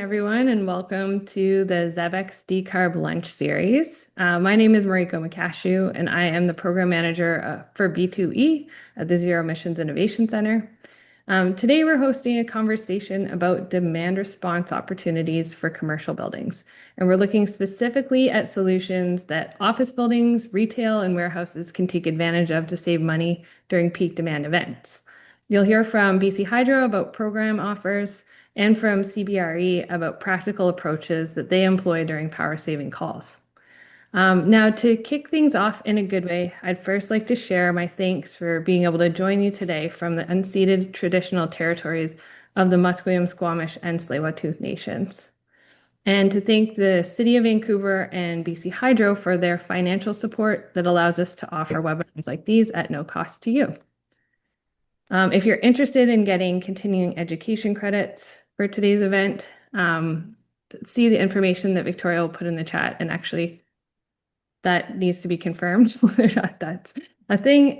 everyone, and welcome to the ZEBEX Decarb Lunch Series. My name is Mariko Makashu, and I am the Program Manager for B2E at the Zero Emissions Innovation Center. Today, we're hosting a conversation about demand response opportunities for commercial buildings, and we're looking specifically at solutions that office buildings, retail, and warehouses can take advantage of to save money during peak demand events. You'll hear from BC Hydro about program offers, and from CBRE about practical approaches that they employ during power saving calls. Now, to kick things off in a good way, I'd first like to share my thanks for being able to join you today from the unceded traditional territories of the Musqueam, Squamish, and Tsleil-Waututh nations. And to thank the City of Vancouver and BC Hydro for their financial support that allows us to offer webinars like these at no cost to you. If you're interested in getting continuing education credits for today's event, see the information that Victoria will put in the chat, and actually that needs to be confirmed whether or not that's a thing.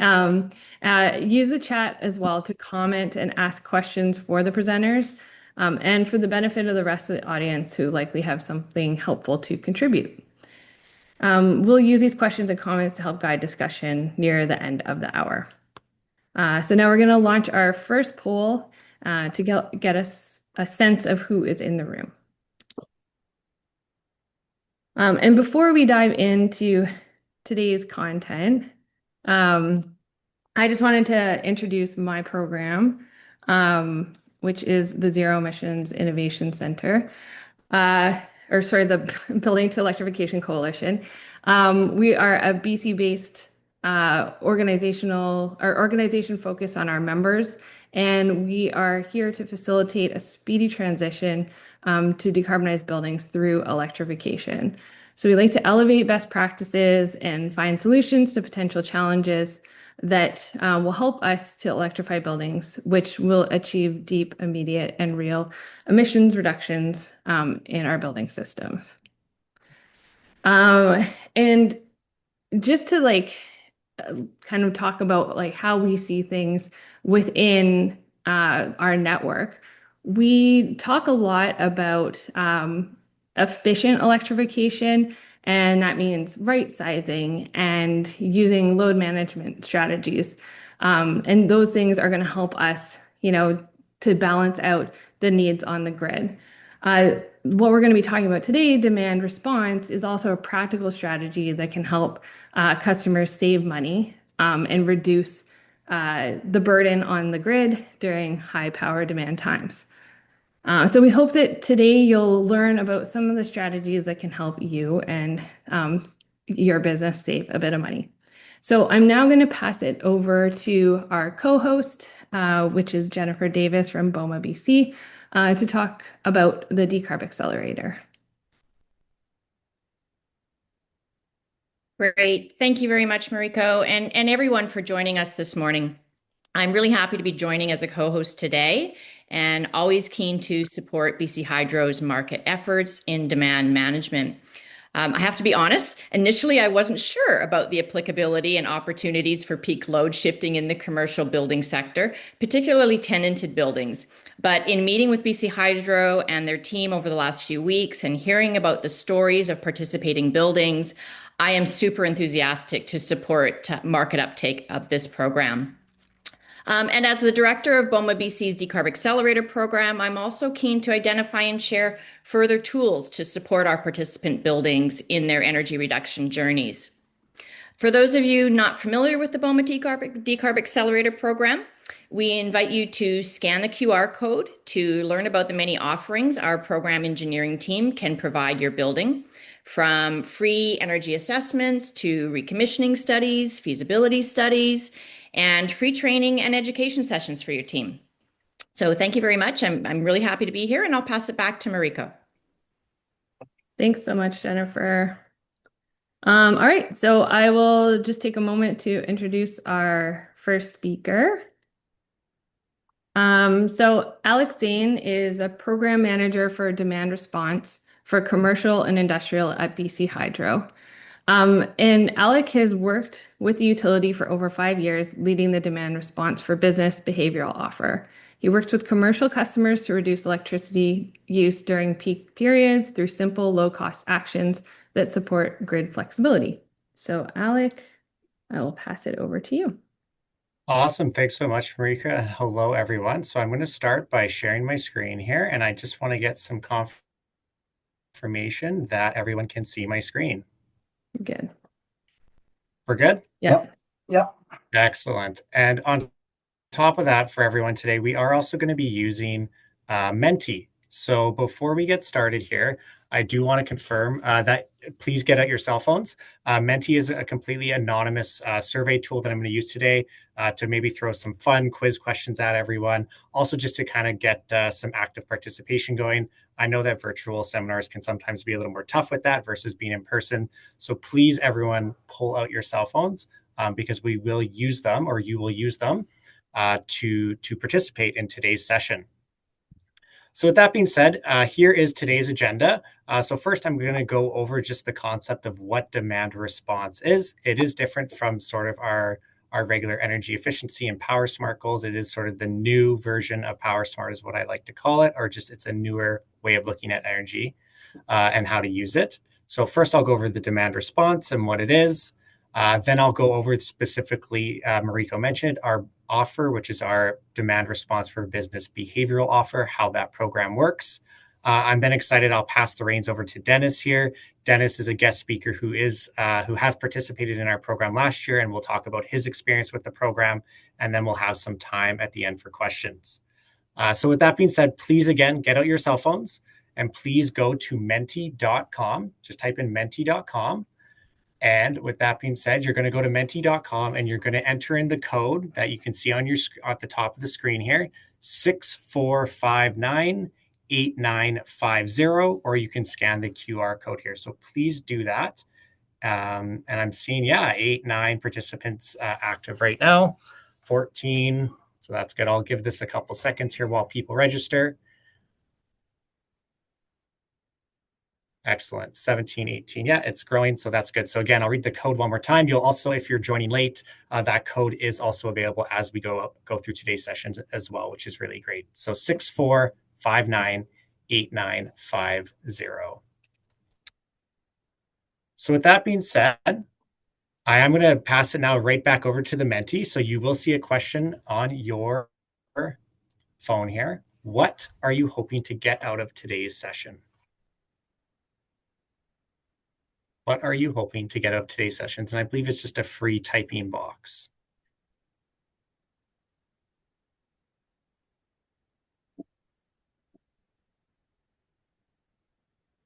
Use the chat as well to comment and ask questions for the presenters, and for the benefit of the rest of the audience who likely have something helpful to contribute. We'll use these questions and comments to help guide discussion near the end of the hour. So now we're going to launch our first poll to get us a sense of who is in the room. And before we dive into today's content, I just wanted to introduce my program, which is the Zero Emissions Innovation Center, the Building to Electrification Coalition. We are a BC-based organization focused on our members, and we are here to facilitate a speedy transition to decarbonize buildings through electrification. So we like to elevate best practices and find solutions to potential challenges that will help us to electrify buildings, which will achieve deep, immediate, and real emissions reductions in our building systems. And just to kind of talk about how we see things within our network. We talk a lot about efficient electrification, and that means right sizing and using load management strategies. And those things are going to help us, to balance out the needs on the grid. What we're going to be talking about today, demand response, is also a practical strategy that can help customers save money and reduce the burden on the grid during high power demand times. So we hope that today you'll learn about some of the strategies that can help you and your business save a bit of money. So I'm now going to pass it over to our co-host, which is Jennifer Davis from BOMA BC, to talk about the Decarb Accelerator. Great. Thank you very much, Mariko, and everyone for joining us this morning. I'm really happy to be joining as a co-host today, and always keen to support BC Hydro's market efforts in demand management. I have to be honest, initially I wasn't sure about the applicability and opportunities for peak load shifting in the commercial building sector, particularly tenanted buildings. But in meeting with BC Hydro and their team over the last few weeks and hearing about the stories of participating buildings, I am super enthusiastic to support market uptake of this program. And as the director of BOMA BC's Decarb Accelerator program, I'm also keen to identify and share further tools to support our participant buildings in their energy reduction journeys. For those of you not familiar with the BOMA Decarb Accelerator program, we invite you to scan the QR code to learn about the many offerings our program engineering team can provide your building, from free energy assessments to recommissioning studies, feasibility studies, and free training and education sessions for your team. So thank you very much. I'm really happy to be here, and I'll pass it back to Mariko. Thanks so much, Jennifer. All right, so I will just take a moment to introduce our first speaker. So Alec Zaine is a program manager for demand response for commercial and industrial at BC Hydro. And Alec has worked with the utility for over 5 years, leading the demand response for business behavioral offer. He works with commercial customers to reduce electricity use during peak periods through simple, low-cost actions that support grid flexibility. So, Alec, I will pass it over to you. Awesome. Thanks so much, Marika. Hello, everyone. So I'm going to start by sharing my screen here, and I just want to get some confirmation that everyone can see my screen. Good. We're good? Yeah. Yep. Excellent. And on top of that, for everyone today, we are also going to be using Menti. So before we get started here, I do want to confirm that please get out your cell phones. Menti is a completely anonymous survey tool that I'm going to use today to maybe throw some fun quiz questions at everyone. Also, just to kind of get some active participation going. I know that virtual seminars can sometimes be a little more tough with that versus being in person. So please, everyone, pull out your cell phones because we will use them, or you will use them to participate in today's session. So with that being said, here is today's agenda. So first, I'm going to go over just the concept of what demand response is. It is different from sort of our regular energy efficiency and Power Smart goals. It is sort of the new version of Power Smart is what I like to call it, or just it's a newer way of looking at energy and how to use it. So first, I'll go over the demand response and what it is. Then I'll go over specifically, Mariko mentioned, our offer, which is our demand response for business behavioral offer, how that program works. I'm then excited. I'll pass the reins over to Dennis here. Dennis is a guest speaker who has participated in our program last year, and we'll talk about his experience with the program, and then we'll have some time at the end for questions. So with that being said, please, again, get out your cell phones and please go to menti.com. Just type in menti.com. And with that being said, you're going to go to menti.com and you're going to enter in the code that you can see on at the top of the screen here, 64598950, or you can scan the QR code here. So please do that. And I'm seeing, 9 participants active right now, 14. So that's good. I'll give this a couple seconds here while people register. Excellent. 17, 18. Yeah, it's growing. So that's good. So again, I'll read the code one more time. You'll also, if you're joining late, that code is also available as we go through today's sessions as well, which is really great. So 64598950. So with that being said, I am going to pass it now right back over to the Menti. So you will see a question on your phone here. What are you hoping to get out of today's session? What are you hoping to get out of today's sessions? And I believe it's just a free typing box.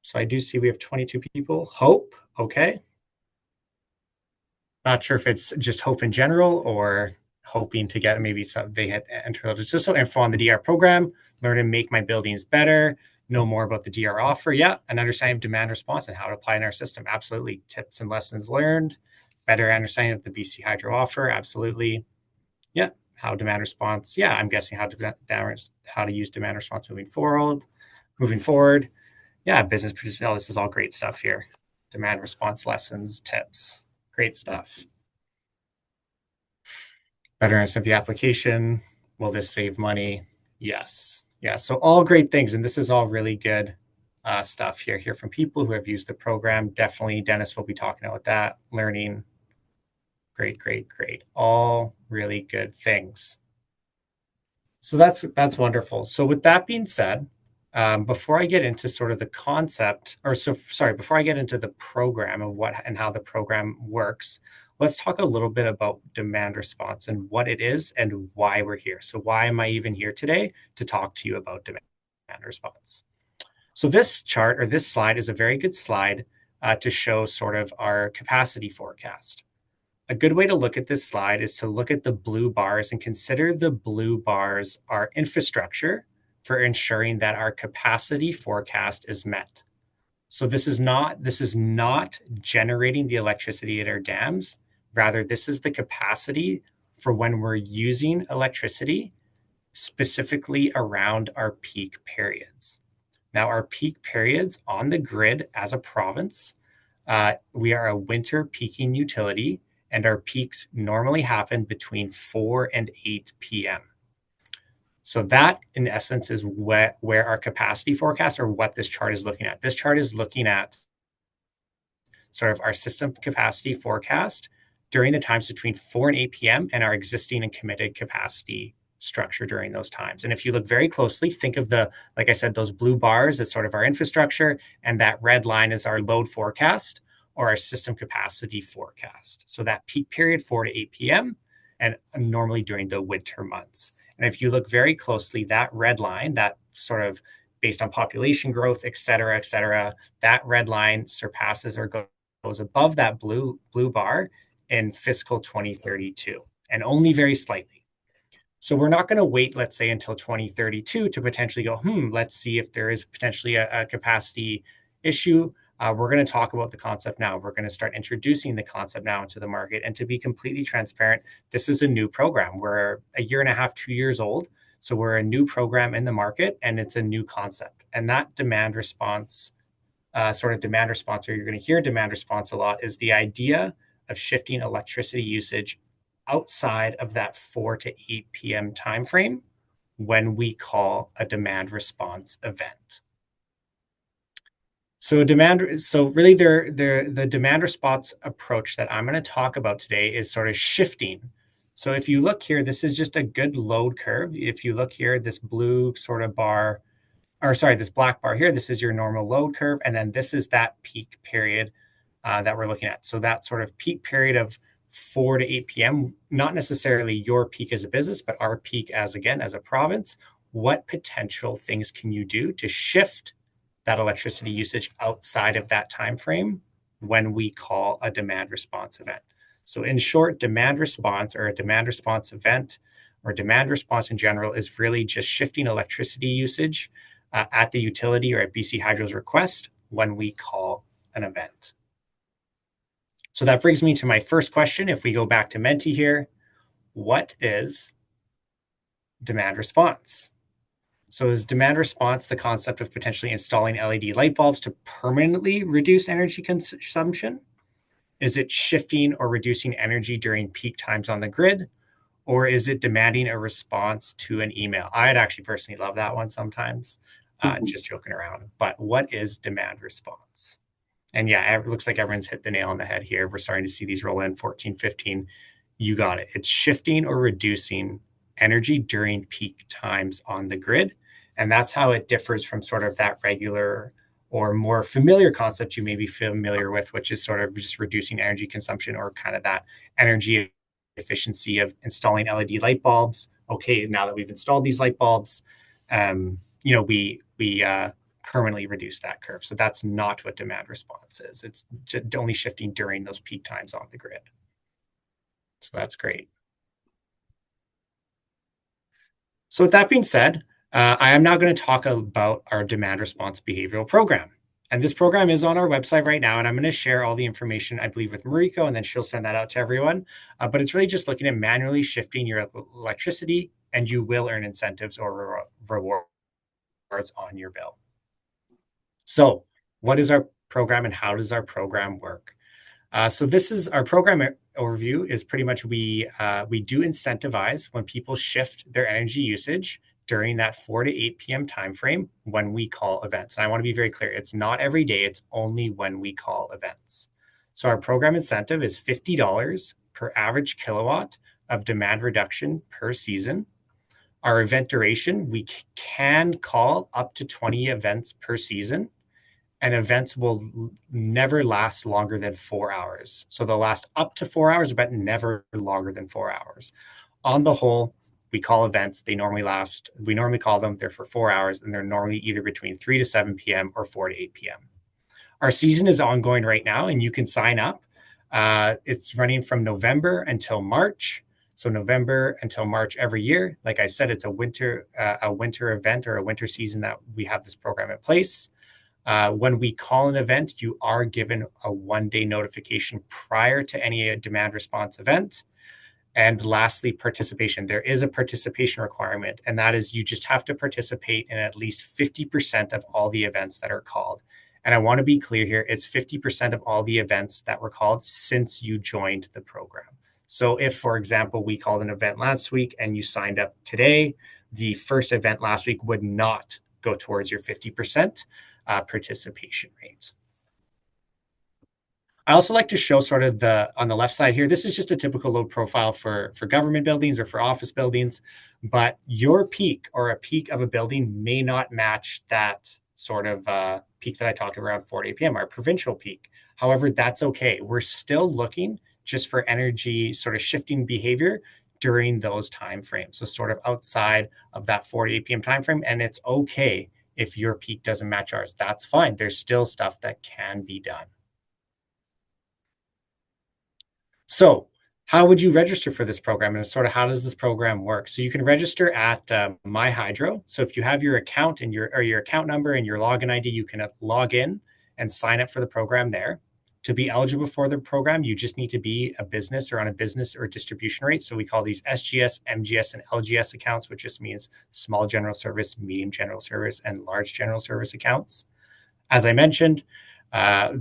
So I do see we have 22 people. Hope, okay. Not sure if it's just hope in general or hoping to get maybe they had entered just info on the DR program, learn and make my buildings better, know more about the DR offer. Yeah, an understanding of demand response and how to apply in our system. Absolutely. Tips and lessons learned, better understanding of the BC Hydro offer. Absolutely. Yeah. How demand response. Yeah, I'm guessing how to use demand response moving forward. Yeah, business. Oh, this is all great stuff here. Demand response lessons, tips. Great stuff. Better understand the application. Will this save money? Yes. Yeah. So all great things. And this is all really good stuff here. Hear from people who have used the program. Definitely Dennis will be talking about that. Learning. Great, great, great. All really good things. So that's wonderful. So with that being said, before I get into sort of the concept, before I get into the program of what and how the program works, let's talk a little bit about demand response and what it is and why we're here. So why am I even here today to talk to you about demand response? So this chart or this slide is a very good slide to show sort of our capacity forecast. A good way to look at this slide is to look at the blue bars and consider the blue bars our infrastructure for ensuring that our capacity forecast is met. So this is not generating the electricity at our dams. Rather, this is the capacity for when we're using electricity, specifically around our peak periods. Now, our peak periods on the grid as a province We are a winter peaking utility, and our peaks normally happen between 4 and 8 p.m. So that, in essence, is where our capacity forecast, or what this chart is looking at. This chart is looking at sort of our system capacity forecast during the times between 4 and 8 p.m. and our existing and committed capacity structure during those times. And if you look very closely, think of like I said, those blue bars as sort of our infrastructure, and that red line is our load forecast or our system capacity forecast. So that peak period, 4 to 8 p.m., and normally during the winter months. And if you look very closely, that red line, that sort of based on population growth, et cetera, that red line surpasses or goes above that blue bar in fiscal 2032, and only very slightly. So we're not going to wait, let's say, until 2032 to potentially go, let's see if there is potentially a capacity issue. We're going to talk about the concept now. We're going to start introducing the concept now into the market. And to be completely transparent, this is a new program. We're a year and a half, 2 years old. So we're a new program in the market, and it's a new concept. And that demand response, or you're going to hear demand response a lot, is the idea of shifting electricity usage outside of that 4 to 8 p.m. timeframe when we call a demand response event. So really the demand response approach that I'm going to talk about today is sort of shifting. So if you look here, this is just a good load curve. If you look here, this blue sort of bar, this black bar here, this is your normal load curve. And then this is that peak period that we're looking at. So that sort of peak period of 4 to 8 p.m., not necessarily your peak as a business, but our peak as a province. What potential things can you do to shift that electricity usage outside of that time frame when we call a demand response event? So in short, demand response, or a demand response event, or demand response in general, is really just shifting electricity usage at the utility or at BC Hydro's request when we call an event. So that brings me to my first question. If we go back to Menti here, what is demand response? So is demand response the concept of potentially installing LED light bulbs to permanently reduce energy consumption? Is it shifting or reducing energy during peak times on the grid? Or is it demanding a response to an email? I'd actually personally love that one sometimes, just joking around. But what is demand response? And yeah, it looks like everyone's hit the nail on the head here. We're starting to see these roll in 14, 15. You got it. It's shifting or reducing energy during peak times on the grid. And that's how it differs from sort of that regular or more familiar concept you may be familiar with, which is sort of just reducing energy consumption, or kind of that energy efficiency of installing LED light bulbs. Okay, now that we've installed these light bulbs, we permanently reduce that curve. So that's not what demand response is. It's only shifting during those peak times on the grid. So that's great. So with that being said, I am now going to talk about our demand response behavioral program. And this program is on our website right now, and I'm going to share all the information, I believe, with Mariko, and then she'll send that out to everyone. But it's really just looking at manually shifting your electricity, and you will earn incentives or rewards on your bill. So what is our program, and how does our program work? So this is our program overview. Is pretty much we do incentivize when people shift their energy usage during that 4 to 8 p.m. timeframe when we call events. And I want to be very clear, it's not every day, it's only when we call events. So our program incentive is $50 per average kilowatt of demand reduction per season. Our event duration, we can call up to 20 events per season, and events will never last longer than 4 hours. So they'll last up to 4 hours, but never longer than 4 hours. On the whole, we call events, we normally call them, they're for 4 hours, and they're normally either between 3 to 7 p.m. or 4 to 8 p.m. Our season is ongoing right now, and you can sign up. It's running from November until March. So November until March every year. Like I said, it's a winter event, or a winter season that we have this program in place. When we call an event, you are given a 1-day notification prior to any demand response event. And lastly, participation. There is a participation requirement, and that is you just have to participate in at least 50% of all the events that are called. And I want to be clear here, it's 50% of all the events that were called since you joined the program. So if, for example, we called an event last week and you signed up today, the first event last week would not go towards your 50% participation rate. I also like to show sort of on the left side here, this is just a typical load profile for government buildings or for office buildings, but your peak or a peak of a building may not match that sort of peak that I talked around 4 p.m., our provincial peak. However, that's okay. We're still looking just for energy sort of shifting behavior during those time frames. So sort of outside of that 4 p.m. time frame, and it's okay if your peak doesn't match ours. That's fine. There's still stuff that can be done. So how would you register for this program, and sort of how does this program work? So you can register at My Hydro. So if you have your account and your account number and your login ID, you can log in and sign up for the program there. To be eligible for the program, you just need to be a business or on a business or distribution rate. So we call these SGS, MGS, and LGS accounts, which just means small general service, medium general service, and large general service accounts. As I mentioned,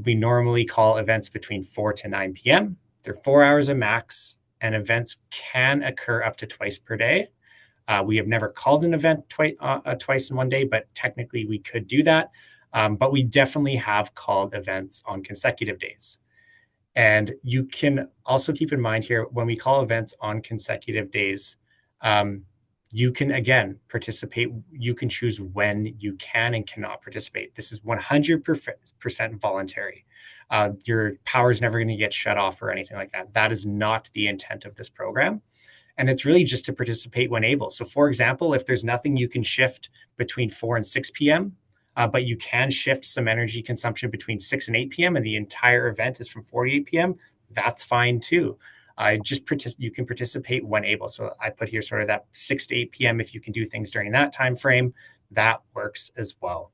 we normally call events between 4 to 9 p.m. They're 4 hours a max, and events can occur up to twice per day. We have never called an event twice in one day, but technically we could do that. But we definitely have called events on consecutive days. And you can also keep in mind here, when we call events on consecutive days, you can, again, participate. You can choose when you can and cannot participate. This is 100% voluntary. Your power is never going to get shut off or anything like that. That is not the intent of this program. And it's really just to participate when able. So for example, if there's nothing you can shift between 4 and 6 p.m., but you can shift some energy consumption between 6 and 8 p.m. and the entire event is from 4 to 8 p.m., that's fine too. You can participate when able. So I put here sort of that 6 to 8 p.m. If you can do things during that time frame, that works as well.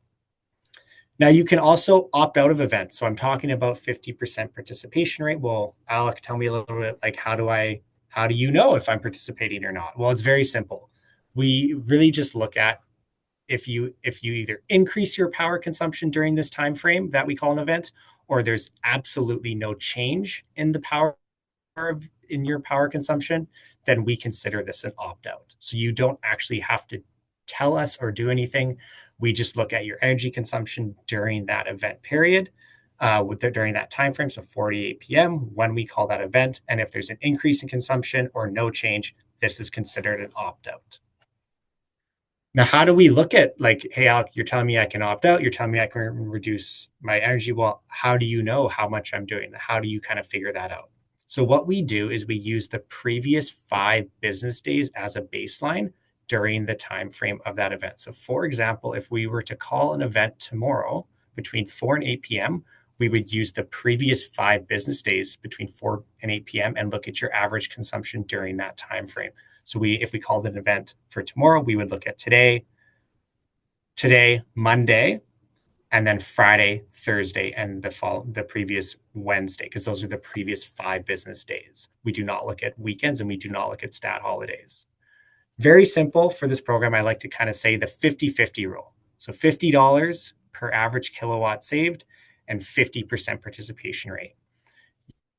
Now you can also opt out of events. So I'm talking about 50% participation rate. Well, Alec, tell me a little bit, like how do you know if I'm participating or not? Well, it's very simple. We really just look at if you either increase your power consumption during this time frame that we call an event, or there's absolutely no change in the power in your power consumption, then we consider this an opt-out. So you don't actually have to tell us or do anything. We just look at your energy consumption during that event period, during that time frame, so 4 to 8 p.m. when we call that event. And if there's an increase in consumption or no change, this is considered an opt-out. Now, how do we look at, like, hey, Alec, you're telling me I can opt out. You're telling me I can reduce my energy. Well, how do you know how much I'm doing? How do you kind of figure that out? So what we do is we use the previous 5 business days as a baseline during the time frame of that event. So for example, if we were to call an event tomorrow between 4 and 8 p.m., we would use the previous 5 business days between 4 and 8 p.m. and look at your average consumption during that time frame. So if we called an event for tomorrow, we would look at today, Monday, and then Friday, Thursday, and the previous Wednesday, because those are the previous 5 business days. We do not look at weekends and we do not look at stat holidays. Very simple for this program. I like to kind of say the 50-50 rule. So $50 per average kilowatt saved and 50% participation rate.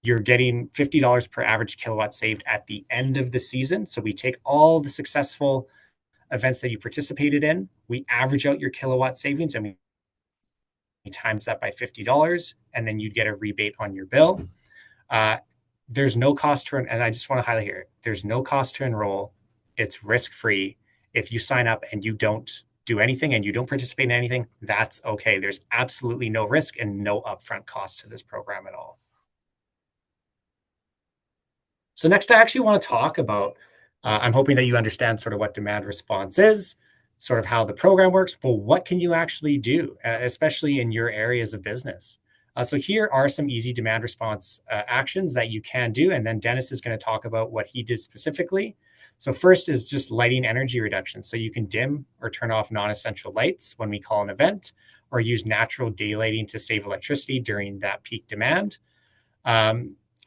You're getting $50 per average kilowatt saved at the end of the season. So we take all the successful events that you participated in, we average out your kilowatt savings, and we times that by $50, and then you'd get a rebate on your bill. There's no cost to, and I just want to highlight here, there's no cost to enroll. It's risk-free. If you sign up and you don't do anything and you don't participate in anything, that's okay. There's absolutely no risk and no upfront cost to this program at all. So next, I actually want to talk about, I'm hoping that you understand sort of what demand response is, sort of how the program works. Well, what can you actually do, especially in your areas of business? So here are some easy demand response actions that you can do. And then Dennis is going to talk about what he did specifically. So first is just lighting energy reduction. So you can dim or turn off non-essential lights when we call an event, or use natural daylighting to save electricity during that peak demand.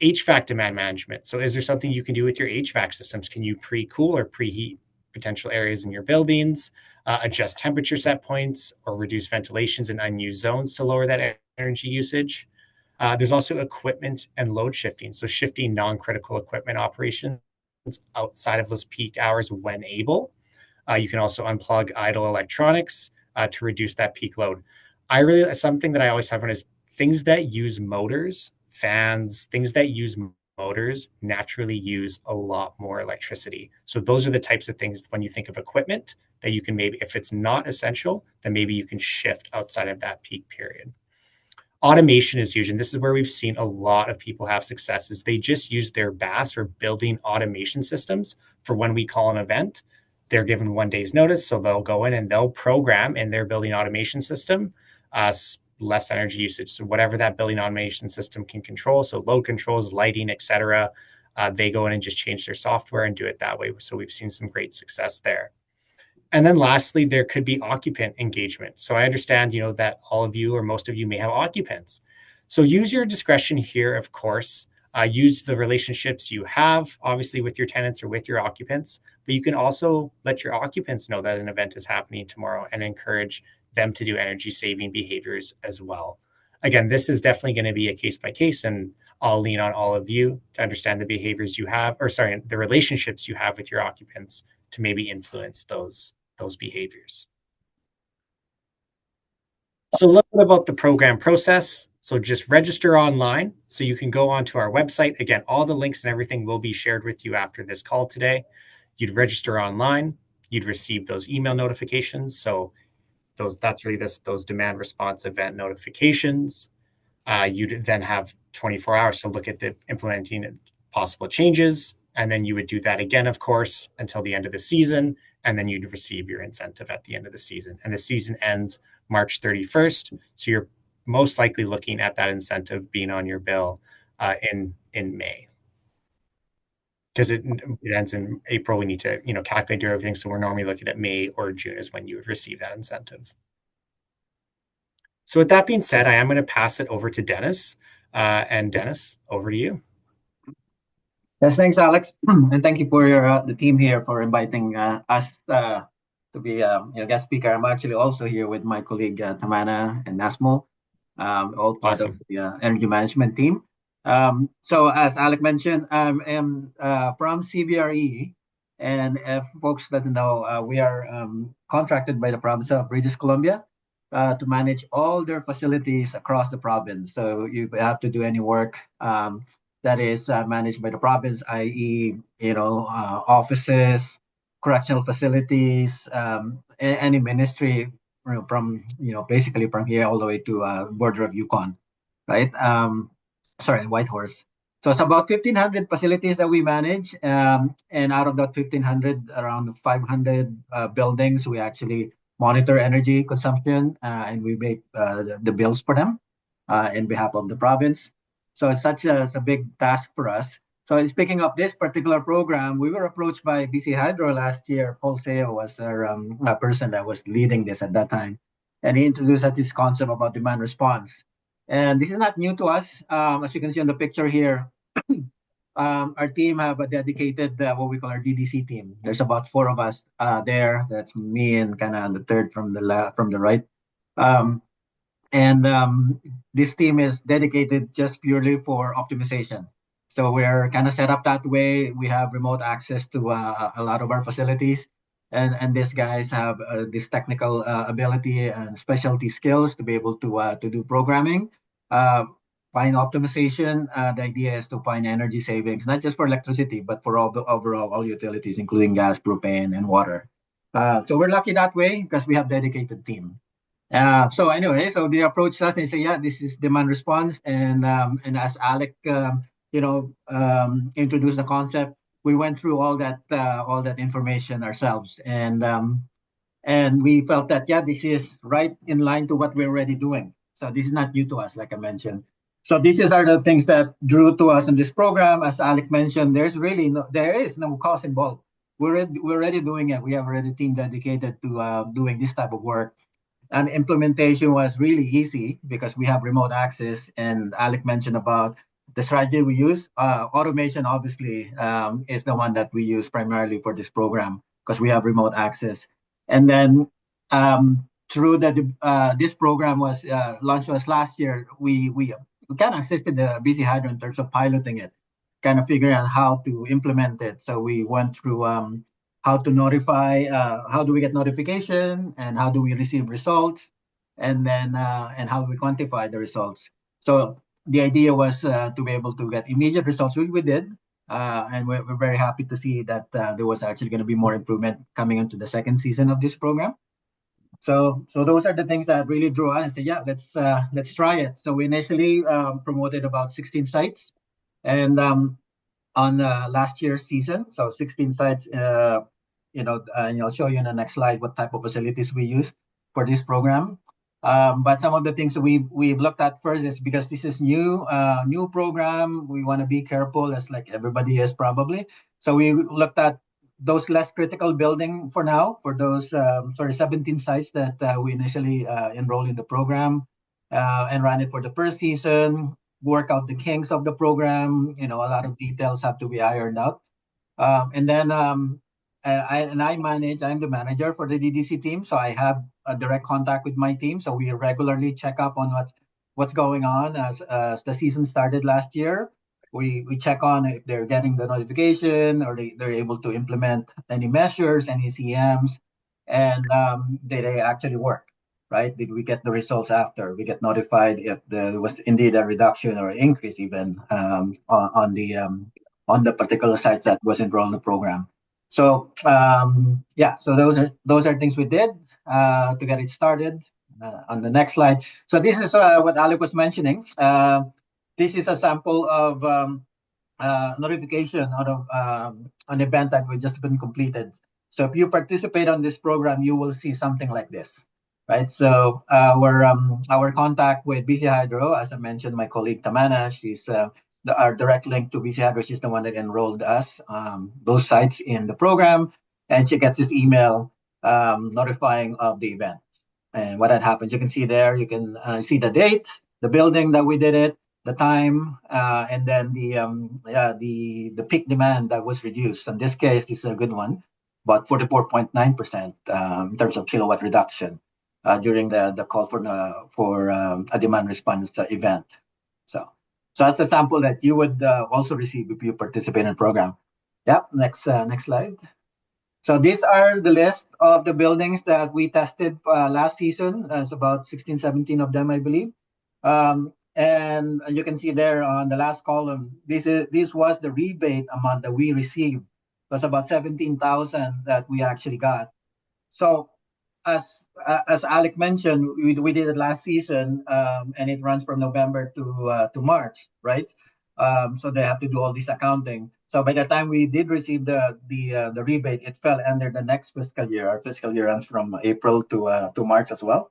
HVAC demand management. So is there something you can do with your HVAC systems? Can you pre-cool or preheat potential areas in your buildings, adjust temperature set points, or reduce ventilations in unused zones to lower that energy usage. There's also equipment and load shifting, so shifting non-critical equipment operations outside of those peak hours when able. You can also unplug idle electronics to reduce that peak load. Something that I always have on is things that use motors, fans, things that use motors naturally use a lot more electricity. So those are the types of things when you think of equipment that you can maybe, if it's not essential, then maybe you can shift outside of that peak period. Automation is huge, and this is where we've seen a lot of people have successes. They just use their BAS or building automation systems for when we call an event. They're given 1 day's notice, so they'll go in and they'll program in their building automation system less energy usage. So whatever that building automation system can control, so load controls, lighting, etc., they go in and just change their software and do it that way. So we've seen some great success there. And then lastly, there could be occupant engagement. So I understand, that all of you or most of you may have occupants. So use your discretion here, of course. Use the relationships you have, obviously, with your tenants or with your occupants. But you can also let your occupants know that an event is happening tomorrow and encourage them to do energy saving behaviors as well. Again, this is definitely going to be a case by case, and I'll lean on all of you to understand the behaviors you have, the relationships you have with your occupants to maybe influence those behaviors. So a little bit about the program process. So just register online. So you can go onto our website. Again, all the links and everything will be shared with you after this call today. You'd register online. You'd receive those email notifications. So that's really those demand response event notifications. You'd then have 24 hours to look at the implementing possible changes. And then you would do that again, of course, until the end of the season. And then you'd receive your incentive at the end of the season. And the season ends March 31st. So you're most likely looking at that incentive being on your bill in May. Because it ends in April, we need to calculate everything. So we're normally looking at May or June is when you would receive that incentive. So with that being said, I am going to pass it over to Dennis. And Dennis, over to you. Yes, thanks, Alex, and thank you for the team here for inviting us to be guest speaker. I'm actually also here with my colleague Tamana and Nasmo, all part Awesome. of the energy management team. So as Alec mentioned, I am from CBRE, and if folks doesn't know, we are contracted by the province of British Columbia to manage all their facilities across the province. So you have to do any work that is managed by the province, i.e., offices, correctional facilities, any ministry, from basically from here all the way to border of Yukon, right? Whitehorse. So it's about 1,500 facilities that we manage, and out of that 1,500, around 500 buildings, we actually monitor energy consumption, and we make the bills for them in behalf of the province. So it's such a big task for us. So speaking of this particular program, we were approached by BC Hydro last year. Paul Seo was our person that was leading this at that time. And he introduced us this concept about demand response. And this is not new to us. As you can see on the picture here, our team have a dedicated, what we call our DDC team. There's about 4 of us there. That's me and kind of the third from the right. This team is dedicated just purely for optimization. So we're kind of set up that way. We have remote access to a lot of our facilities. And these guys have this technical ability and specialty skills to be able to do programming, find optimization. The idea is to find energy savings, not just for electricity, but for all utilities, including gas, propane, and water. So we're lucky that way because we have dedicated team. So anyway, so they approached us and they say, yeah, this is demand response. And as Alec, introduced the concept, we went through all that information ourselves. And we felt that, yeah, this is right in line to what we're already doing. So this is not new to us, like I mentioned. So these are the things that drew to us in this program. As Alec mentioned, there is no cost involved. We're already doing it. We have already a team dedicated to doing this type of work. And implementation was really easy because we have remote access. And Alec mentioned about the strategy we use. Automation, obviously, is the one that we use primarily for this program. because we have remote access. And then through this program was launched was last year, we kind of assisted the BC Hydro in terms of piloting it, kind of figuring out how to implement it. So we went through how to notify, how do we get notification, and how do we receive results, and then and how do we quantify the results. So the idea was to be able to get immediate results, which we did, and we're very happy to see that there was actually going to be more improvement coming into the second season of this program. So those are the things that really drew us and said, yeah, let's try it. So we initially promoted about 16 sites, and on last year's season, so 16 sites. And I'll show you in the next slide what type of facilities we used for this program. But some of the things that we've looked at first is because this is new program, we want to be careful, as like everybody is probably. So we looked at those less critical building for now, for those 17 sites that we initially enrolled in the program and ran it for the first season, work out the kinks of the program. A lot of details have to be ironed out. And then I'm the manager for the DDC team, so I have a direct contact with my team. So we regularly check up on what's going on as the season started last year. We check on if they're getting the notification or they're able to implement any measures, any CMs, and did they actually work, right? Did we get the results after? We get notified if there was indeed a reduction or increase even on the particular sites that was enrolled in the program. So so those are things we did to get it started. On the next slide. So this is what Alec was mentioning. This is a sample of notification out of an event that we just been completed. So if you participate on this program, you will see something like this, right? So our contact with BC Hydro, as I mentioned, my colleague Tamana, she's our direct link to BC Hydro. She's the one that enrolled us, those sites in the program, and she gets this email notifying of the event. And what had happens, you can see there, you can see the date, the building that we did it, the time, and then the peak demand that was reduced. In this case, this is a good one, about 44.9% in terms of kilowatt reduction during the call for a demand response event. So that's a sample that you would also receive if you participate in the program. Yep, next slide. So these are the list of the buildings that we tested last season. It's about 16, 17 of them, I believe. And you can see there on the last column, this was the rebate amount that we received. It was about 17,000 that we actually got. So as Alec mentioned, we did it last season, and it runs from November to March, right? So they have to do all this accounting. So by the time we did receive the rebate, it fell under the next fiscal year. Our fiscal year runs from April to March as well.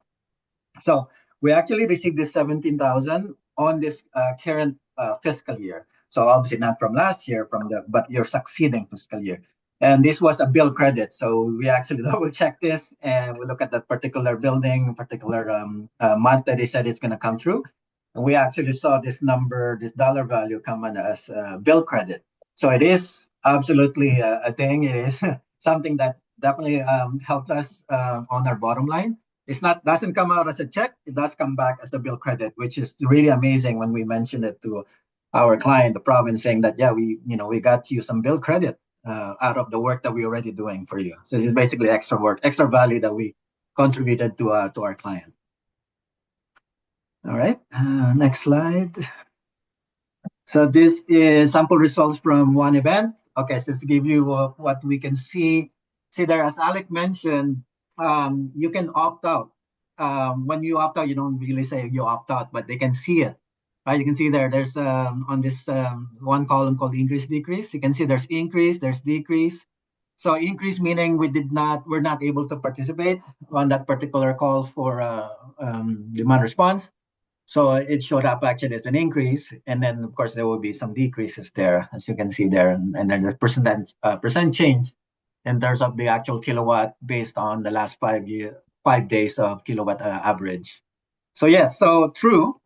So we actually received this 17,000 on this current fiscal year. So obviously not from last year, but your succeeding fiscal year. And this was a bill credit. So we actually double check this and we look at that particular building, particular month that they said it's going to come through. And we actually saw this number, this dollar value come on as bill credit. So it is absolutely a thing. It is something that definitely helps us on our bottom line. Doesn't come out as a check. It does come back as a bill credit, which is really amazing when we mention it to our client, the province, saying that, yeah, we got you some bill credit out of the work that we're already doing for you. So this is basically extra work, extra value that we contributed to our client. All right, next slide. So this is sample results from one event. Okay, so to give you what we can see there, as Alec mentioned, you can opt out. When you opt out, you don't really say you opt out, but they can see it. Right, you can see there's on this one column called increase, decrease. You can see there's increase, there's decrease. So increase meaning we're not able to participate on that particular call for demand response. So it showed up actually as an increase, and then of course there will be some decreases there, as you can see there, and then there's percent change in terms of the actual kilowatt based on the last 5 days of kilowatt average. So yes, so true.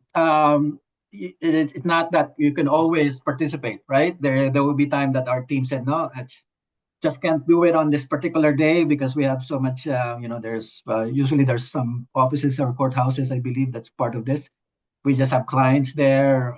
It's not that you can always participate, right? There will be time that our team said no. just can't do it on this particular day because we have so much, there's usually there's some offices or courthouses, I believe that's part of this. We just have clients there,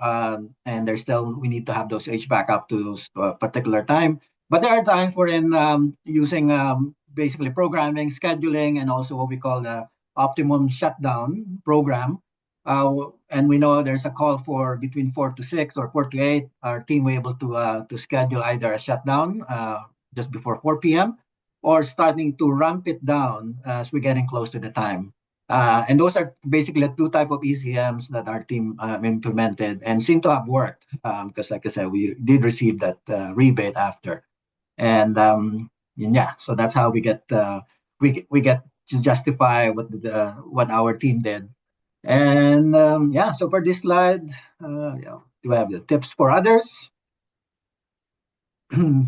and there's still, we need to have those HVAC up to those particular time. But there are times we're in using basically programming, scheduling, and also what we call the optimum shutdown program. And we know there's a call for between 4 to 6 or 4 to 8. Our team will able to schedule either a shutdown just before 4 p.m. or starting to ramp it down as we're getting close to the time. And those are basically the two type of ECMs that our team implemented and seem to have worked because, like I said, we did receive that rebate after, and yeah, so that's how we get we get to justify what our team did. And yeah, so for this slide, do we have the tips for others?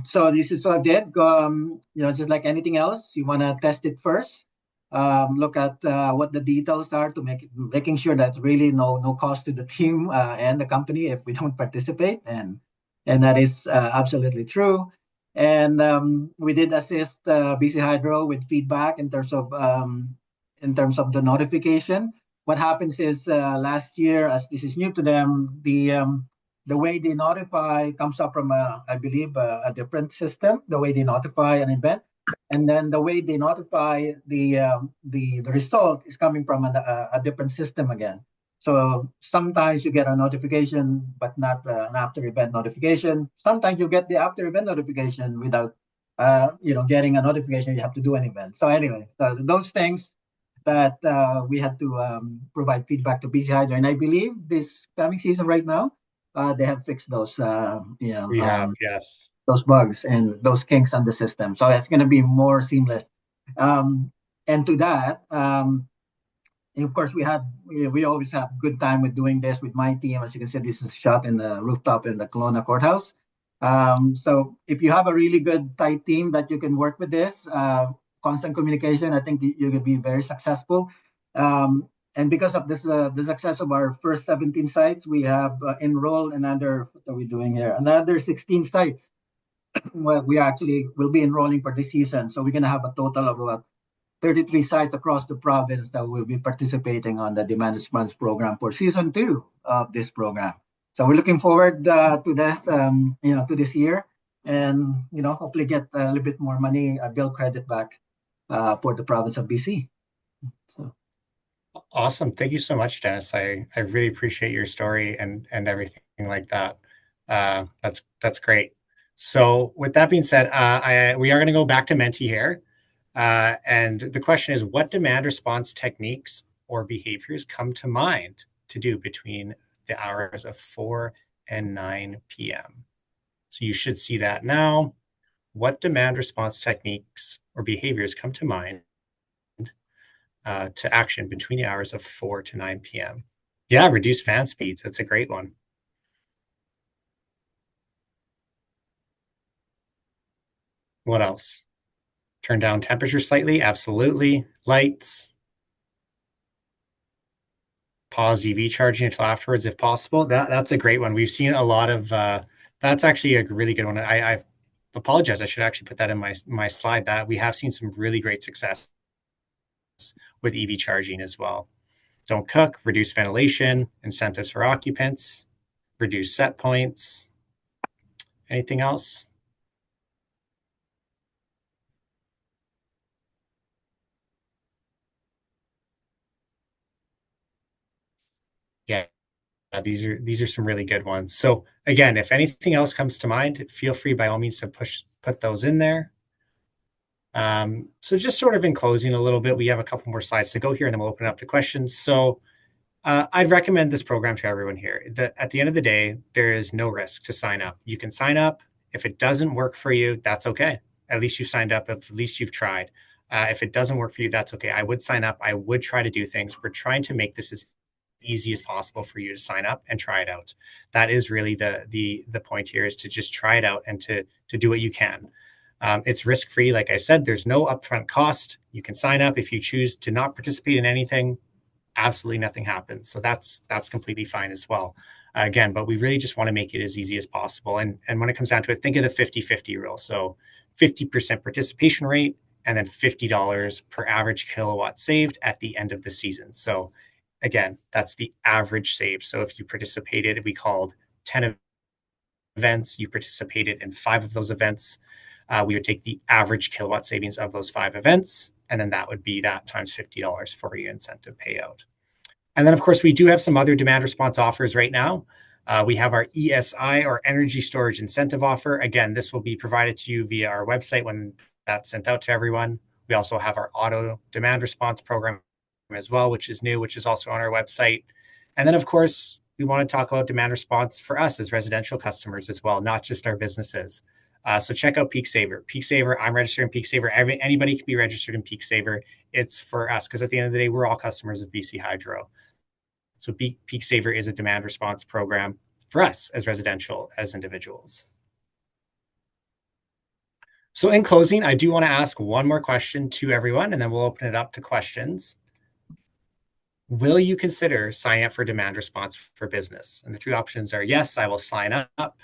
So this is what I did. Just like anything else, you want to test it first. Look at what the details are to making sure that really no cost to the team and the company if we don't participate, and that is absolutely true. And we did assist BC Hydro with feedback in terms of the notification. What happens is last year, as this is new to them, the way they notify comes up from I believe a different system. The way they notify an event, and then the way they notify the result is coming from a different system again. So sometimes you get a notification, but not an after event notification. Sometimes you get the after event notification without getting a notification you have to do an event. So anyway, those things that we had to provide feedback to BC Hydro, and I believe this coming season right now, they have fixed those yes, those bugs and those kinks on the system. So it's going to be more seamless. And to that, and of course, we always have good time with doing this with my team. As you can see, this is shot in the rooftop in the Kelowna courthouse. So if you have a really good tight team that you can work with this, constant communication, I think you could be very successful. And because of this, the success of our first 17 sites, we have enrolled another, what are we doing here? Another 16 sites. Well, we actually will be enrolling for this season. So we're going to have a total of about 33 sites across the province that will be participating on the demand response program for season 2 of this program. So we're looking forward to this, to this year, and hopefully get a little bit more money, bill credit back for the province of BC. So. Awesome. Thank you so much, Dennis. I really appreciate your story and everything like that. That's great. So with that being said, we are going to go back to Menti here. And the question is, what demand response techniques or behaviors come to mind to do between the hours of 4 and 9 p.m.? So you should see that now. What demand response techniques or behaviors come to mind to action between the hours of 4 to 9 p.m.? Yeah, reduce fan speeds. That's a great one. What else? Turn down temperature slightly. Absolutely. Lights. Pause EV charging until afterwards if possible. That's a great one. We've seen a lot of that's actually a really good one. I apologize. I should actually put that in my slide. That we have seen some really great success with EV charging as well. Don't cook, reduce ventilation, incentives for occupants, reduce set points. Anything else? Yeah, these are some really good ones. So again, if anything else comes to mind, feel free by all means to put those in there. So just sort of in closing a little bit, we have a couple more slides to go here, and then we'll open up to questions. So I'd recommend this program to everyone here. At the end of the day, there is no risk to sign up. You can sign up. If it doesn't work for you, that's okay. At least you signed up. At least you've tried. If it doesn't work for you, that's okay. I would sign up. I would try to do things. We're trying to make this as easy as possible for you to sign up and try it out. That is really the point here, is to just try it out and to do what you can. It's risk-free. Like I said, there's no upfront cost. You can sign up. If you choose to not participate in anything, absolutely nothing happens. So that's completely fine as well. Again, but we really just want to make it as easy as possible. And when it comes down to it, think of the 50-50 rule. So 50% participation rate, and then $50 per average kilowatt saved at the end of the season. So again, that's the average save. So if you participated, we called 10 events, you participated in 5 of those events, we would take the average kilowatt savings of those 5 events, and then that would be that times $50 for your incentive payout. And then, of course, we do have some other demand response offers right now. We have our ESI, or Energy Storage Incentive Offer. Again, this will be provided to you via our website when that's sent out to everyone. We also have our Auto Demand Response Program as well, which is new, which is also on our website. And then, of course, we want to talk about demand response for us as residential customers as well, not just our businesses. So check out Peak Saver. Peak Saver, I'm registered in Peak Saver. Anybody can be registered in Peak Saver. It's for us because at the end of the day, we're all customers of BC Hydro. So Peak Saver is a demand response program for us as residential, as individuals. So in closing, I do want to ask one more question to everyone, and then we'll open it up to questions. Will you consider signing up for demand response for business? And the 3 options are yes, I will sign up.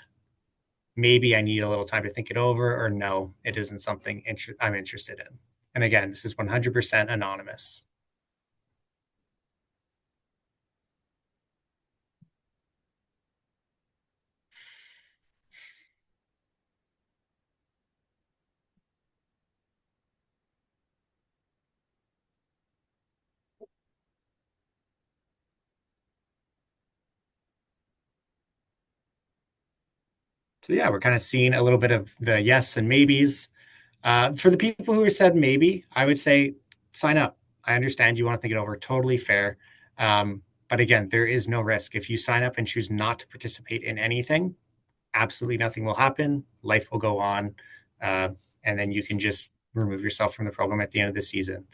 Maybe I need a little time to think it over, or no, it isn't something I'm interested in. And again, this is 100% anonymous. So yeah, we're kind of seeing a little bit of the yes and maybes. For the people who said maybe, I would say sign up. I understand you want to think it over, totally fair. But again, there is no risk. If you sign up and choose not to participate in anything, absolutely nothing will happen. Life will go on. And then you can just remove yourself from the program at the end of the season.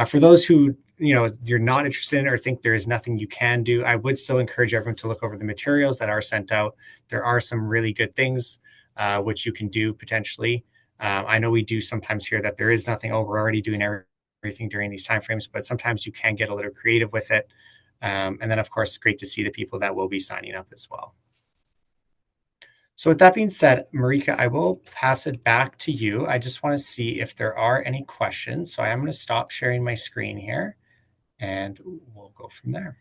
For those who you're not interested in or think there is nothing you can do, I would still encourage everyone to look over the materials that are sent out. There are some really good things which you can do potentially. I know we do sometimes hear that there is nothing. Oh, we're already doing everything during these timeframes, but sometimes you can get a little creative with it. And then, of course, great to see the people that will be signing up as well. So with that being said, Marika, I will pass it back to you. I just want to see if there are any questions. So I am going to stop sharing my screen here, and we'll go from there.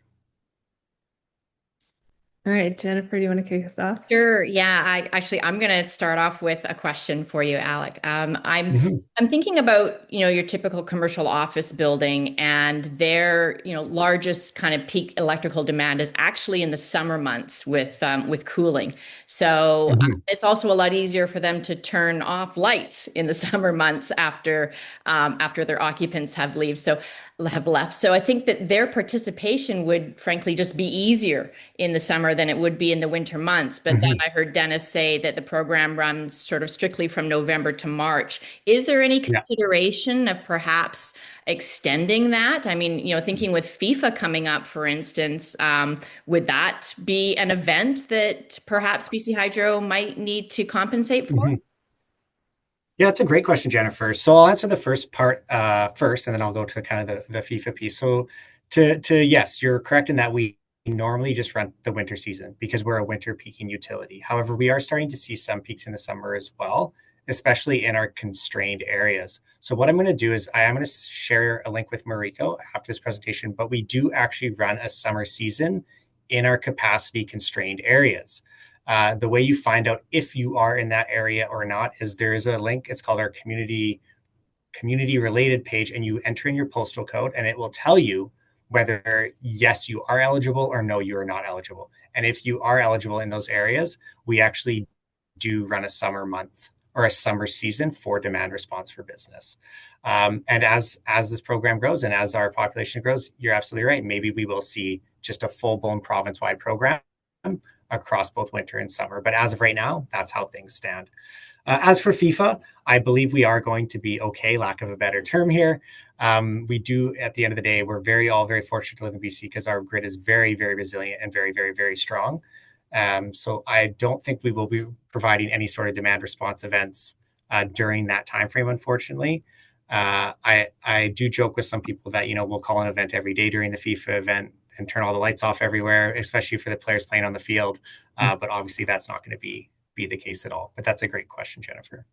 All right, Jennifer, do you want to kick us off? Sure. Yeah. I'm going to start off with a question for you, Alec. I'm thinking about, your typical commercial office building, and their, largest kind of peak electrical demand is actually in the summer months with cooling. So it's also a lot easier for them to turn off lights in the summer months after their occupants have left. So I think that their participation would frankly just be easier in the summer than it would be in the winter months. But then I heard Dennis say that the program runs sort of strictly from November to March. Is there any consideration of perhaps extending that? I mean, thinking with FIFA coming up, for instance, would that be an event that perhaps BC Hydro might need to compensate for? Yeah, it's a great question, Jennifer. So I'll answer the first part first, and then I'll go to kind of the FIFA piece. So yes, you're correct in that we normally just run the winter season because we're a winter peaking utility. However, we are starting to see some peaks in the summer as well, especially in our constrained areas. So what I'm going to do is I am going to share a link with Mariko after this presentation, but we do actually run a summer season in our capacity constrained areas. The way you find out if you are in that area or not is there is a link. It's called our community related page, and you enter in your postal code and it will tell you whether yes, you are eligible, or no, you are not eligible. And if you are eligible in those areas, we actually do run a summer month or a summer season for demand response for business. And as this program grows and as our population grows, you're absolutely right. Maybe we will see just a full-blown province-wide program across both winter and summer. But as of right now, that's how things stand. As for FIFA, I believe we are going to be okay, lack of a better term here. We do, at the end of the day, we're all very fortunate to live in BC because our grid is very, very resilient and very, very, very strong. So I don't think we will be providing any sort of demand response events during that time frame, unfortunately. I do joke with some people that, we'll call an event every day during the FIFA event and turn all the lights off everywhere, especially for the players playing on the field. But obviously that's not going to be the case at all. But that's a great question, Jennifer.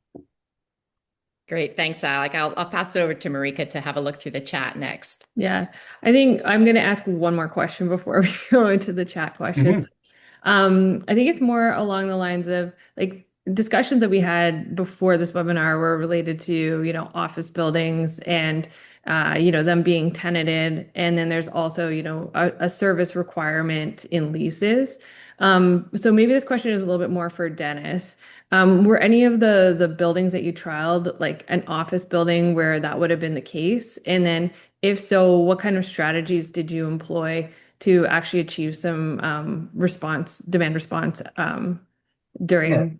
Great. Thanks, Alec. I'll pass it over to Marika to have a look through the chat next. Yeah, I think I'm going to ask one more question before we go into the chat questions. Mhm. I think it's more along the lines of like discussions that we had before this webinar were related to, office buildings and, them being tenanted. And then there's also, a service requirement in leases. So maybe this question is a little bit more for Dennis. Were any of the buildings that you trialed like an office building where that would have been the case? And then if so, what kind of strategies did you employ to actually achieve some demand response Yeah. during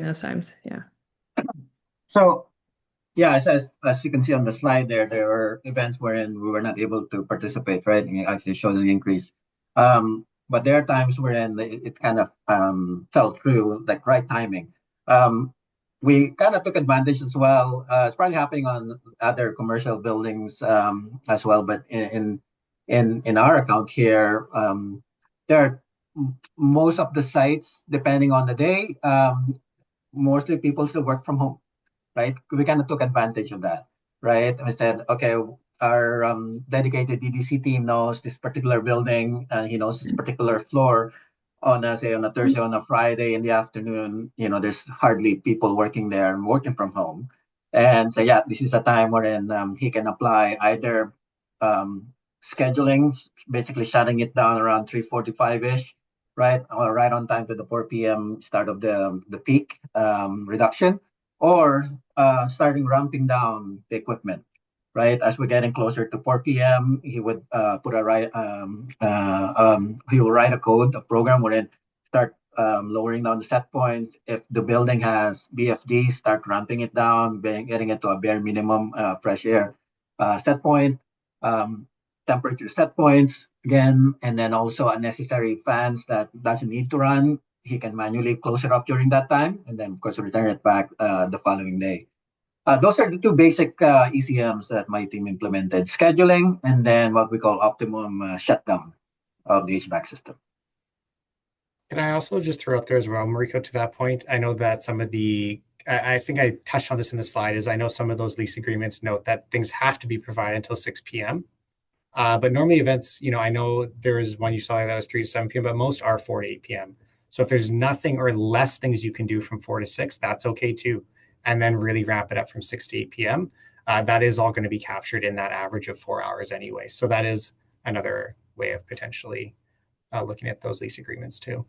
those times? Yeah. So yeah, as you can see on the slide there were events wherein we were not able to participate, right? And it actually showed an increase. But there are times wherein it kind of fell through, like right timing. Um, we kind of took advantage as well. It's probably happening on other commercial buildings as well, but in our account here, there are most of the sites, depending on the day, mostly people still work from home, right? We kind of took advantage of that, right? We said, okay, our dedicated DDC team knows this particular building, and he knows this particular floor. On a say on a Thursday, on a Friday in the afternoon, there's hardly people working there and working from home, and so yeah, this is a time wherein he can apply either um, scheduling, basically shutting it down around 3:45 ish, right, or right on time to the 4 p.m. start of the peak reduction, or starting ramping down the equipment, right? As we're getting closer to 4 p.m., he would he will write a code, a program wherein start lowering down the set points. If the building has BFD, start ramping it down, getting it to a bare minimum fresh air set point, um, temperature set points again, and then also unnecessary fans that doesn't need to run, he can manually close it up during that time, and then of course return it back the following day. Those are the two basic ECMs that my team implemented: scheduling and then what we call optimum shutdown of the HVAC system. Can I also just throw out there as well, Mariko, to that point? I know that some of I think I touched on this in the slide, is I know some of those lease agreements note that things have to be provided until 6 p.m. But normally events, I know there was one you saw that was 3 to 7 p.m., but most are 4 to 8 p.m. So if there's nothing or less things you can do from 4 to 6, that's okay too. And then really wrap it up from 6 to 8 p.m. That is all going to be captured in that average of 4 hours anyway. So that is another way of potentially looking at those lease agreements too.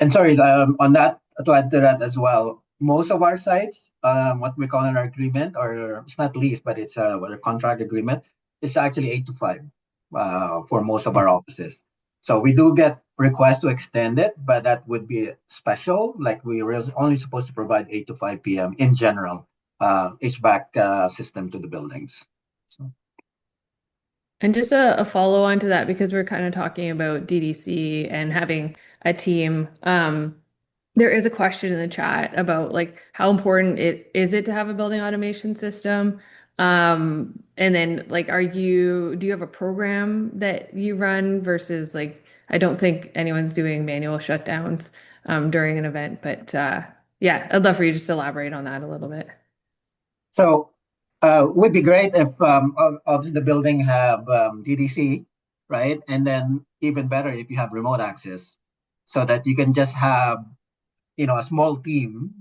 And sorry, on that, to add to that as well, most of our sites, what we call in our agreement, or it's not lease, but it's a contract agreement, is actually 8 to 5 for most of our offices. So we do get requests to extend it, but that would be special. Like we were only supposed to provide 8 to 5 p.m. in general HVAC system to the buildings. So. And just a follow on to that, because we're kind of talking about DDC and having a team. There is a question in the chat about like how important it to have a building automation system. And then like, do you have a program that you run versus like, I don't think anyone's doing manual shutdowns during an event, but yeah, I'd love for you just to elaborate on that a little bit. So would be great if obviously the building have DDC, right? And then even better if you have remote access, so that you can just have a small team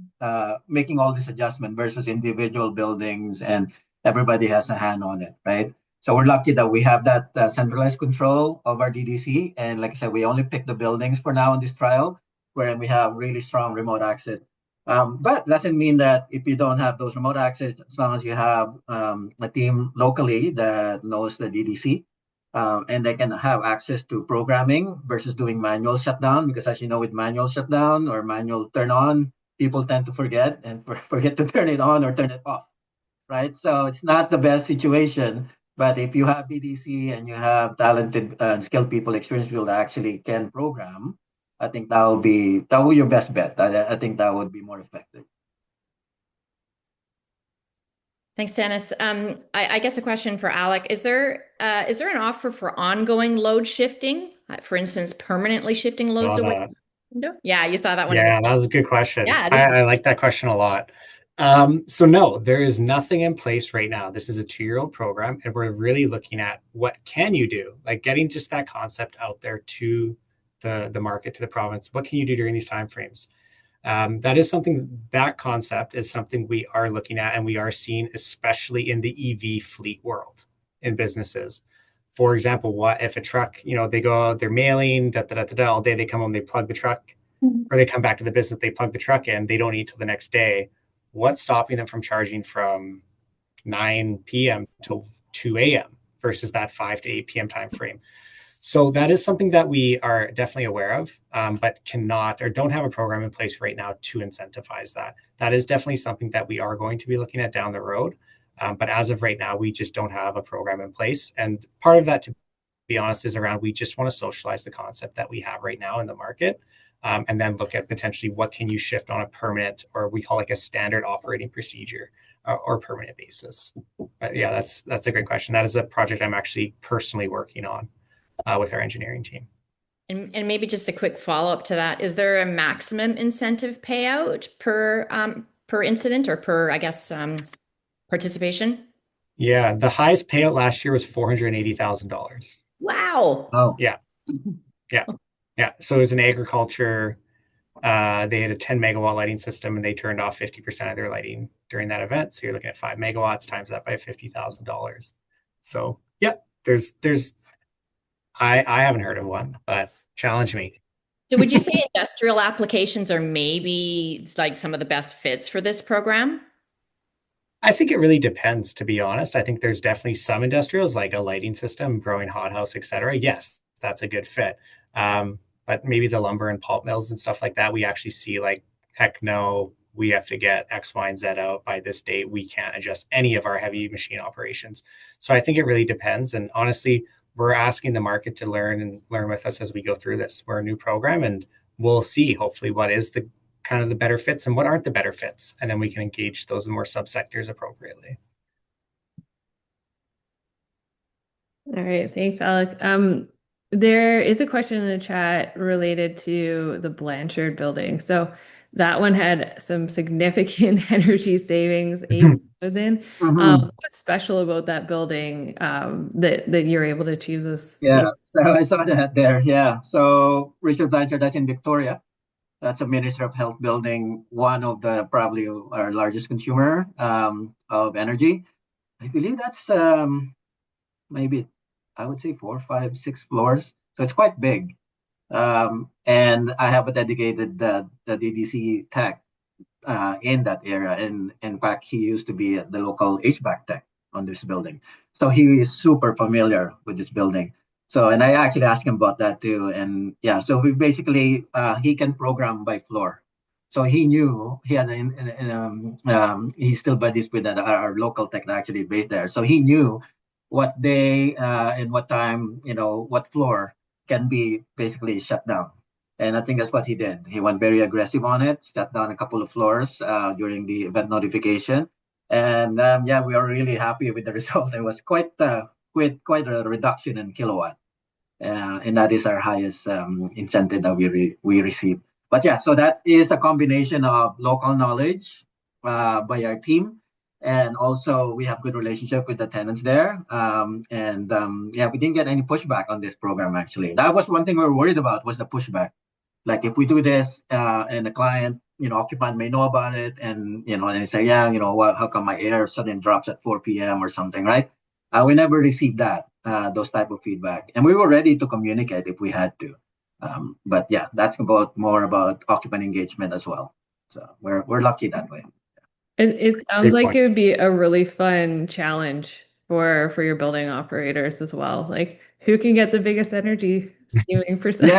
making all this adjustment versus individual buildings and everybody has a hand on it, right? So we're lucky that we have that centralized control of our DDC, and like I said, we only pick the buildings for now in this trial, wherein we have really strong remote access. But doesn't mean that if you don't have those remote access, as long as you have a team locally that knows the DDC, and they can have access to programming versus doing manual shutdown. Because as you know, with manual shutdown or manual turn on, people tend to forget and forget to turn it on or turn it off, right? So it's not the best situation. But if you have DDC and you have talented and skilled people, experienced people that actually can program, I think that will be your best bet. I think that would be more effective. Thanks, Dennis. I guess a question for Alec. Is there an offer for ongoing load shifting? For instance, permanently shifting loads away from the window? Yeah, you saw that one in the Yeah, that was a good question. Yeah, this I like that question a lot. So no, there is nothing in place right now. This is a 2-year-old program, and we're really looking at what can you do, like getting just that concept out there to the market, to the province. What can you do during these timeframes? That is something, that concept is something we are looking at and we are seeing, especially in the EV fleet world in businesses. For example, what if a truck, they go out, they're mailing, all day, they come home, they plug the truck, or they come back to the business, they plug the truck in, they don't eat till the next day. What's stopping them from charging from 9 p.m. to 2 a.m. versus that 5 to 8 p.m. time frame? So that is something that we are definitely aware of, but cannot or don't have a program in place right now to incentivize that. That is definitely something that we are going to be looking at down the road. But as of right now, we just don't have a program in place. And part of that, to be honest, is around we just want to socialize the concept that we have right now in the market, and then look at potentially what can you shift on a permanent, or we call like a standard operating procedure or permanent basis. But yeah, that's a great question. That is a project I'm actually personally working on with our engineering team. And maybe just a quick follow-up to that. Is there a maximum incentive payout per incident or per, I guess, participation? Yeah, the highest payout last year was $480,000. Wow. Oh, Yeah, yeah, yeah. So it was in agriculture. They had a 10 megawatt lighting system, and they turned off 50% of their lighting during that event. So you're looking at 5 megawatts times that by $50,000. So yeah, I haven't heard of one, but challenge me. So would you say industrial applications are maybe like some of the best fits for this program? I think it really depends, to be honest. I think there's definitely some industrials like a lighting system, growing hothouse, et cetera. Yes, that's a good fit. But maybe the lumber and pulp mills and stuff like that, we actually see like, heck no, we have to get X, Y, and Z out by this date. We can't adjust any of our heavy machine operations. So I think it really depends. And honestly, we're asking the market to learn with us as we go through this. We're a new program, and we'll see hopefully what is the kind of the better fits and what aren't the better fits. And then we can engage those more subsectors appropriately. All right, thanks, Alec. There is a question in the chat related to the Blanchard building. So that one had some significant energy savings, 8,000. What's special about that building that you're able to achieve this? Yeah, so I saw that there. Yeah, so Richard Blanchard, that's in Victoria. That's a Minister of Health building, one of the probably our largest consumer of energy. I believe that's maybe, I would say 4, 5, 6 floors. So it's quite big. And I have a dedicated the DDC tech in that area. And in fact, he used to be the local HVAC tech on this building. So he is super familiar with this building. So, and I actually asked him about that too. And yeah, so we basically, he can program by floor. So he knew he had, he's still buddies with our local tech actually based there. So he knew what day and what time, what floor can be basically shut down. And I think that's what he did. He went very aggressive on it, shut down a couple of floors during the event notification. And yeah, we are really happy with the result. It was quite a reduction in kilowatt. And that is our highest incentive that we receive. But yeah, so that is a combination of local knowledge by our team. And also we have good relationship with the tenants there. Yeah, we didn't get any pushback on this program, actually. That was one thing we were worried about, was the pushback. Like if we do this and the client, occupant may know about it and, and they say, yeah, how come my air suddenly drops at 4 p.m. or something, right? We never received that, those type of feedback. And we were ready to communicate if we had to. But yeah, that's more about occupant engagement as well. So we're lucky that way. It sounds like it would be a really fun challenge for your building operators as well. Like, who can get the biggest energy saving percent?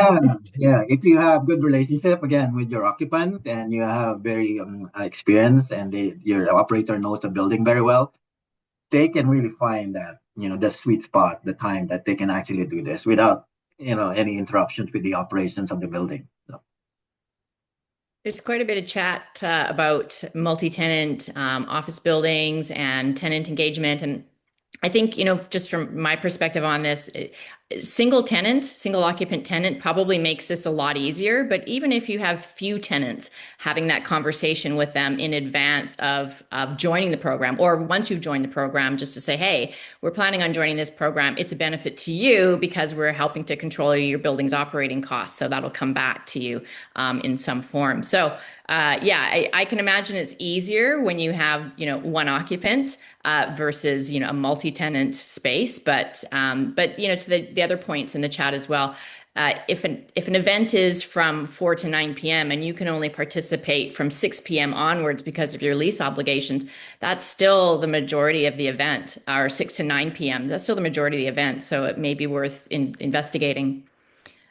Yeah. If you have good relationship again with your occupant and you have very experience and your operator knows the building very well, they can really find that the sweet spot, the time that they can actually do this without any interruptions with the operations of the building. So. There's quite a bit of chat about multi-tenant office buildings and tenant engagement. And I think, just from my perspective on this, single occupant tenant probably makes this a lot easier. But even if you have few tenants, having that conversation with them in advance of joining the program, or once you've joined the program, just to say, hey, we're planning on joining this program. It's a benefit to you because we're helping to control your building's operating costs. So that'll come back to you in some form. So yeah, I can imagine it's easier when you have, one occupant versus, a multi-tenant space. But to the other points in the chat as well, if an event is from 4 to 9 p.m. and you can only participate from 6 p.m. onwards because of your lease obligations, that's still the majority of the event, or 6 to 9 p.m. That's still the majority of the event. So it may be worth investigating.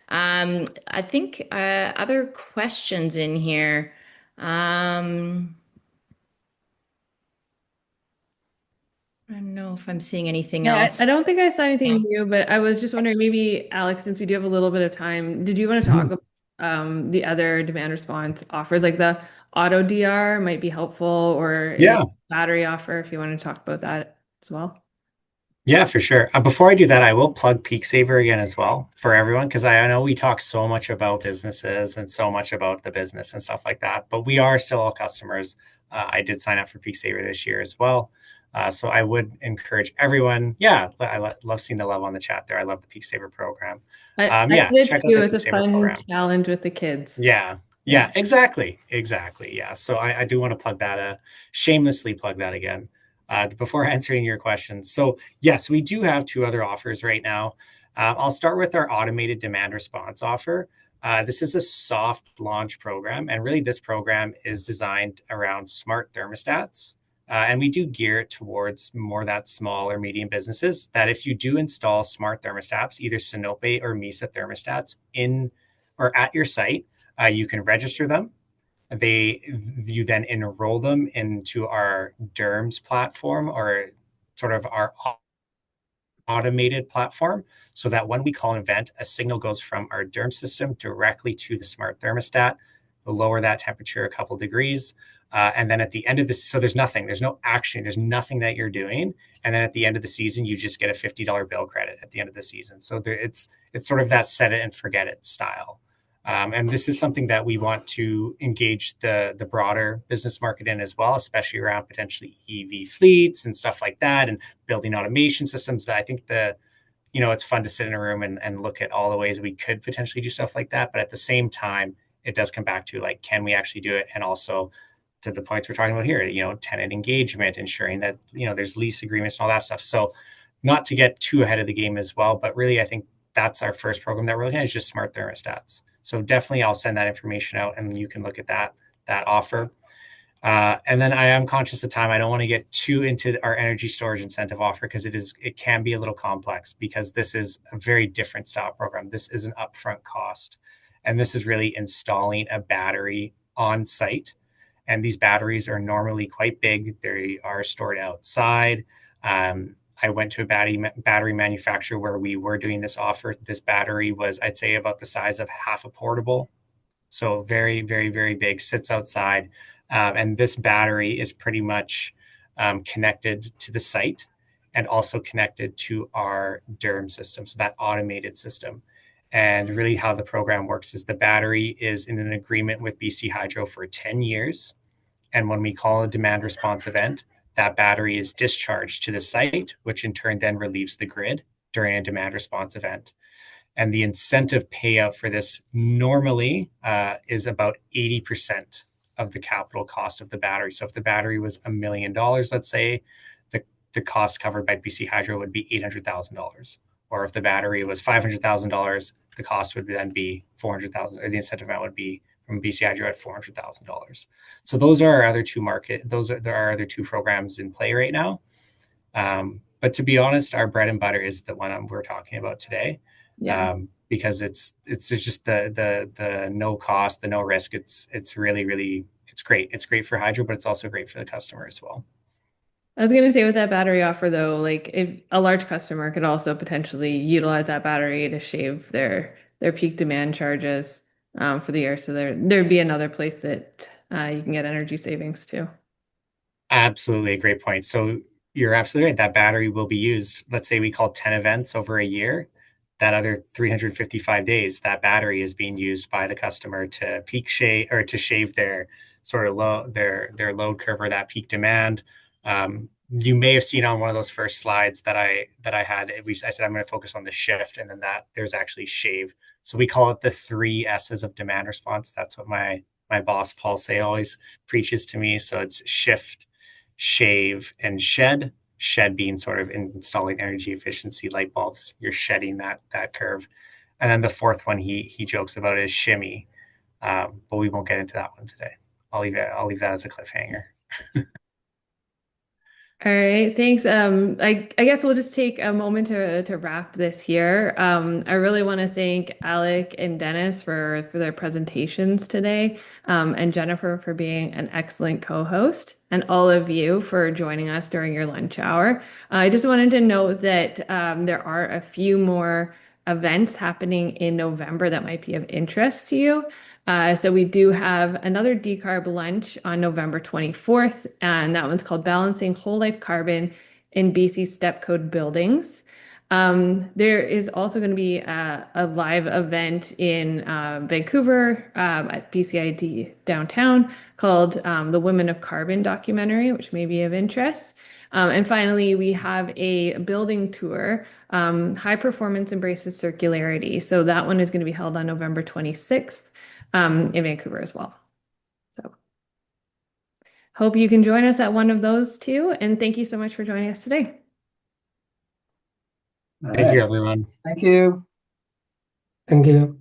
I think other questions in here. I don't know if I'm seeing anything Yeah, else. I don't think I saw anything new, but I was just wondering, maybe Alex, since we do have a little bit of time, did you want to talk Mhm. about the other demand response offers, like the auto DR might be helpful, or a Yeah. battery offer if you want to talk about that as well. Yeah, for sure. Before I do that, I will plug Peak Saver again as well for everyone, because I know we talk so much about businesses and so much about the business and stuff like that, but we are still all customers. I did sign up for Peak Saver this year as well. So I would encourage everyone. Yeah, love seeing the love on the chat there. I love the Peak Saver program. I Yeah, did check out too. the It's Peak a Saver fun program. challenge with the kids. Yeah. Yeah. Yeah, exactly. Exactly. Yeah. So I do want to plug that, shamelessly plug that again, before answering your questions. So, yes, we do have two other offers right now. I'll start with our automated demand response offer. This is a soft launch program. And really, this program is designed around smart thermostats. And we do gear it towards more that small or medium businesses that if you do install smart thermostats, either Sinope or Misa thermostats in or at your site, you can register them. You then enroll them into our DERMS platform, or sort of our automated platform, so that when we call an event, a signal goes from our DERM system directly to the smart thermostat. We'll lower that temperature a couple degrees. And then at the end of this, so there's no action, there's nothing that you're doing. And then at the end of the season, you just get a $50 bill credit at the end of the season. So it's sort of that set it and forget it style. And this is something that we want to engage the broader business market in as well, especially around potentially EV fleets and stuff like that, and building automation systems. That I think it's fun to sit in a room and look at all the ways we could potentially do stuff like that. But at the same time, it does come back to, like, can we actually do it? And also to the points we're talking about here, tenant engagement, ensuring that, there's lease agreements and all that stuff. So not to get too ahead of the game as well, but really, I think that's our first program that we're looking at, is just smart thermostats. So definitely I'll send that information out and you can look at that offer. And then I am conscious of time. I don't want to get too into our energy storage incentive offer, because it can be a little complex, because this is a very different style program. This is an upfront cost, and this is really installing a battery on site. And these batteries are normally quite big. They are stored outside. I went to a battery manufacturer where we were doing this offer. This battery was, I'd say, about the size of half a portable. So very, very, very big, sits outside. And this battery is pretty much connected to the site and also connected to our DERM system, so that automated system. And really how the program works is the battery is in an agreement with BC Hydro for 10 years. And when we call a demand response event, that battery is discharged to the site, which in turn then relieves the grid during a demand response event. And the incentive payout for this normally is about 80% of the capital cost of the battery. So if the battery was $1 million, let's say, the cost covered by BC Hydro would be $800,000. Or if the battery was $500,000, the cost would then be $400,000, or the incentive amount would be from BC Hydro at $400,000. So those are our other two there are other two programs in play right now. But to be honest, our bread and butter is the one we're talking about today. Yeah. Because it's just the no cost, the no risk. It's really, really, it's great. It's great for Hydro, but it's also great for the customer as well. I was going to say, with that battery offer though, like, if a large customer could also potentially utilize that battery to shave their peak demand charges for the year. So there'd be another place that you can get energy savings too. Absolutely, a great point. So you're absolutely right. That battery will be used. Let's say we call 10 events over a year. that other 355 days, that battery is being used by the customer to peak shave or to shave their sort of their load curve or that peak demand. You may have seen on one of those first slides that I had. I said I'm going to focus on the shift, and then that there's actually shave. So we call it the 3 S's of demand response. That's what my boss Paul Say always preaches to me. So it's shift, shave, and shed. Shed being sort of installing energy efficiency light bulbs. You're shedding that curve. And then the fourth one he jokes about is shimmy. But we won't get into that one today. I'll leave that as a cliffhanger. All right, thanks. I guess we'll just take a moment to wrap this here. I really want to thank Alec and Dennis for their presentations today, and Jennifer for being an excellent co-host, and all of you for joining us during your lunch hour. I just wanted to note that there are a few more events happening in November that might be of interest to you. So we do have another decarb lunch on November 24th, and that one's called Balancing Whole Life Carbon in BC Step Code Buildings. There is also going to be a live event in Vancouver at BCID downtown called the Women of Carbon documentary, which may be of interest. And finally, we have a building tour, High Performance Embraces Circularity. So that one is going to be held on November 26th. In Vancouver as well. So hope you can join us at one of those two. And thank you so much for joining us today. Thank you, everyone. Thank you. Thank you.